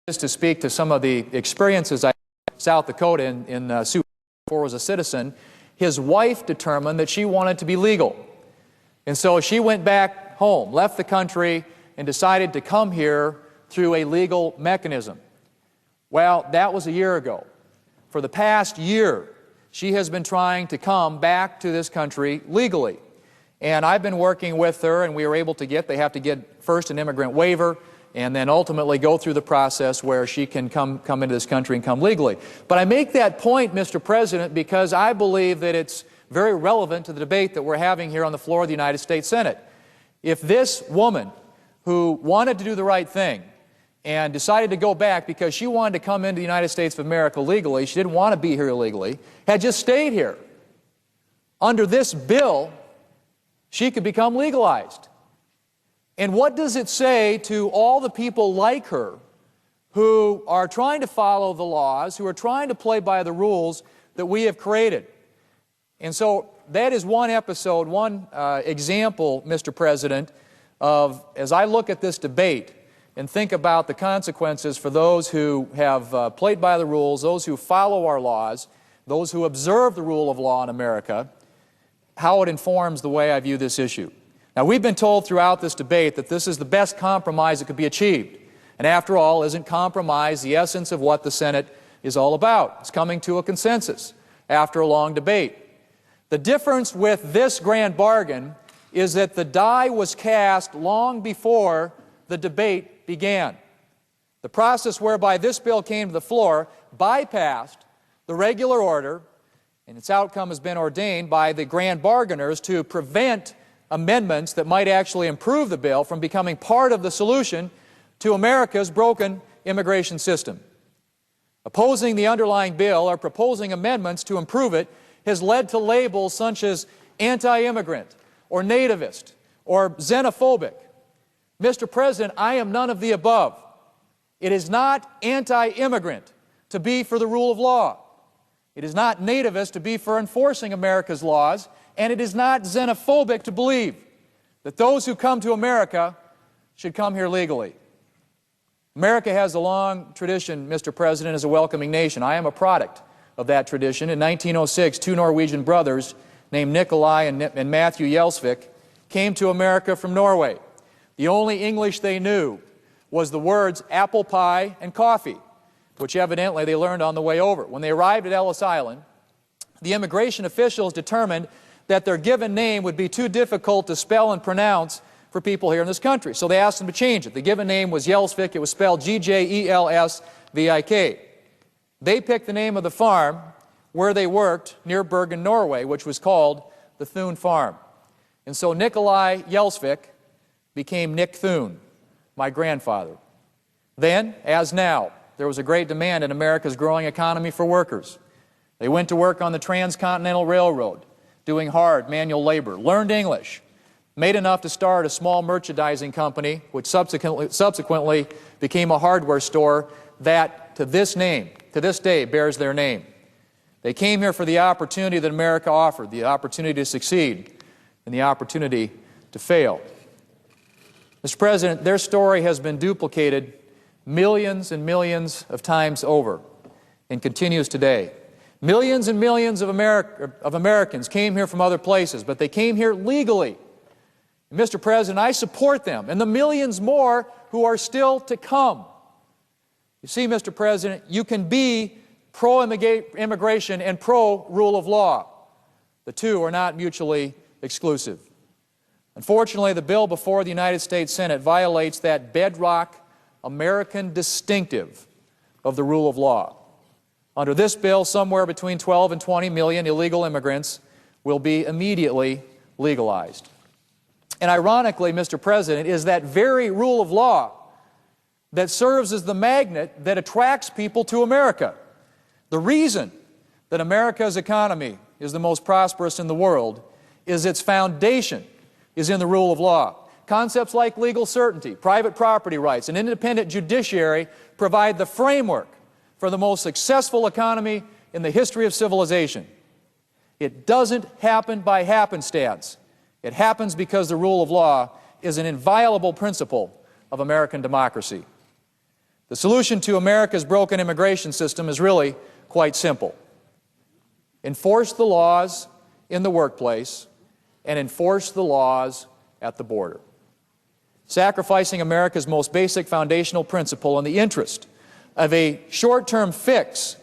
Just to speak to some of the experiences I had in South Dakota in Sioux before I was a citizen. His wife determined that she wanted to be legal. And so she went back home, left the country, and decided to come here through a legal mechanism. Well, that was a year ago. For the past year, she has been trying to come back to this country legally. And I've been working with her, and we were able to they have to get first an immigrant waiver, and then ultimately go through the process where she can come into this country and come legally. But I make that point, Mr. President, because I believe that it's very relevant to the debate that we're having here on the floor of the United States Senate. If this woman, who wanted to do the right thing and decided to go back because she wanted to come into the United States of America legally, she didn't want to be here illegally, had just stayed here, under this bill, she could become legalized. And what does it say to all the people like her who are trying to follow the laws, who are trying to play by the rules that we have created? And so that is one episode, one example, Mr. President, of, as I look at this debate and think about the consequences for those who have played by the rules, those who follow our laws, those who observe the rule of law in America, how it informs the way I view this issue. Now, we've been told throughout this debate that this is the best compromise that could be achieved. And after all, isn't compromise the essence of what the Senate is all about? It's coming to a consensus after a long debate. The difference with this grand bargain is that the die was cast long before the debate began. The process whereby this bill came to the floor bypassed the regular order, and its outcome has been ordained by the grand bargainers to prevent amendments that might actually improve the bill from becoming part of the solution to America's broken immigration system. Opposing the underlying bill or proposing amendments to improve it has led to labels such as anti-immigrant or nativist or xenophobic. Mr. President, I am none of the above. It is not anti-immigrant to be for the rule of law. It is not nativist to be for enforcing America's laws. And it is not xenophobic to believe that those who come to America should come here legally. America has a long tradition, Mr. President, as a welcoming nation. I am a product of that tradition. In 1906, two Norwegian brothers named Nikolai and Matthew Gjelsvik came to America from Norway. The only English they knew was the words apple pie and coffee, which evidently they learned on the way over. When they arrived at Ellis Island, the immigration officials determined that their given name would be too difficult to spell and pronounce for people here in this country. So they asked them to change it. The given name was Gjelsvik. It was spelled Gjelsvik. They picked the name of the farm where they worked near Bergen, Norway, which was called the Thune Farm. And so Nikolai Gjelsvik became Nick Thune, my grandfather. Then, as now, there was a great demand in America's growing economy for workers. They went to work on the Transcontinental Railroad, doing hard manual labor, learned English, made enough to start a small merchandising company, which subsequently became a hardware store that to this day bears their name. They came here for the opportunity that America offered, the opportunity to succeed and the opportunity to fail. Mr. President, their story has been duplicated millions and millions of times over and continues today. Millions and millions of Americans came here from other places, but they came here legally. And Mr. President, I support them and the millions more who are still to come. You see, Mr. President, you can be pro-immigration and pro-rule of law. The two are not mutually exclusive. Unfortunately, the bill before the United States Senate violates that bedrock American distinctive of the rule of law. Under this bill, somewhere between 12 and 20 million illegal immigrants will be immediately legalized. And ironically, Mr. President, is that very rule of law that serves as the magnet that attracts people to America. The reason that America's economy is the most prosperous in the world is its foundation is in the rule of law. Concepts like legal certainty, private property rights, and independent judiciary provide the framework for the most successful economy in the history of civilization. It doesn't happen by happenstance. It happens because the rule of law is an inviolable principle of American democracy. The solution to America's broken immigration system is really quite simple. Enforce the laws in the workplace and enforce the laws at the border. Sacrificing America's most basic foundational principle in the interest of a short-term fix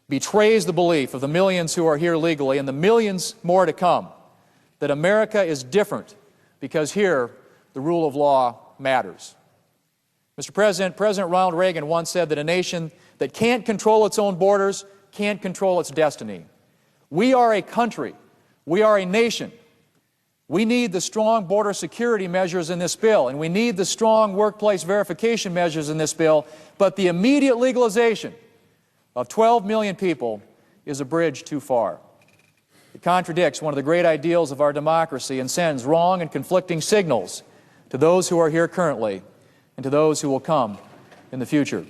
betrays the belief of the millions who are here legally and the millions more to come that America is different because here the rule of law matters. Mr. President, President Ronald Reagan once said that a nation that can't control its own borders can't control its destiny. We are a country. We are a nation. We need the strong border security measures in this bill, and we need the strong workplace verification measures in this bill, but the immediate legalization of 12 million people is a bridge too far. It contradicts one of the great ideals of our democracy and sends wrong and conflicting signals to those who are here currently and to those who will come in the future.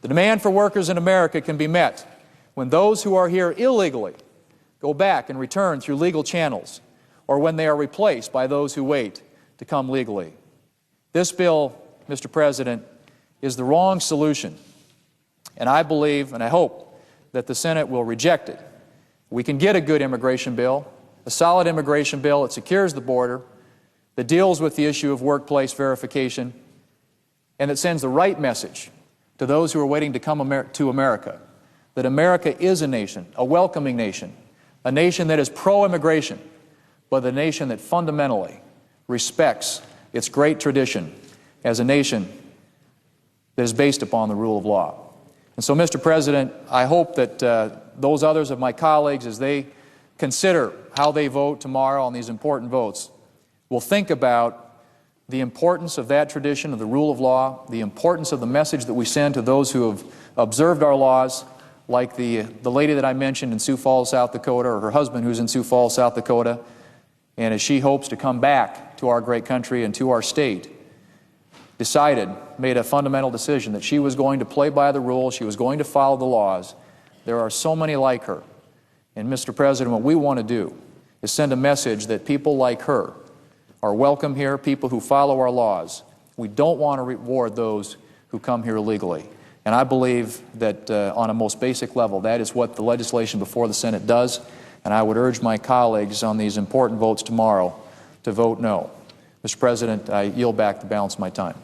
The demand for workers in America can be met when those who are here illegally go back and return through legal channels, or when they are replaced by those who wait to come legally. This bill, Mr. President, is the wrong solution, and I believe and I hope that the Senate will reject it. We can get a good immigration bill, a solid immigration bill that secures the border, that deals with the issue of workplace verification, and that sends the right message to those who are waiting to come to America, that America is a nation, a welcoming nation, a nation that is pro-immigration, but a nation that fundamentally respects its great tradition as a nation that is based upon the rule of law. And so, Mr. President, I hope that those others of my colleagues, as they consider how they vote tomorrow on these important votes, will think about the importance of that tradition of the rule of law, the importance of the message that we send to those who have observed our laws, like the lady that I mentioned in Sioux Falls, South Dakota, or her husband who's in Sioux Falls, South Dakota, and as she hopes to come back to our great country and to our state, made a fundamental decision that she was going to play by the rules, she was going to follow the laws. There are so many like her. And Mr. President, what we want to do is send a message that people like her are welcome here, people who follow our laws. We don't want to reward those who come here illegally. And I believe that on a most basic level, that is what the legislation before the Senate does. And I would urge my colleagues on these important votes tomorrow to vote no. Mr. President, I yield back the balance of my time.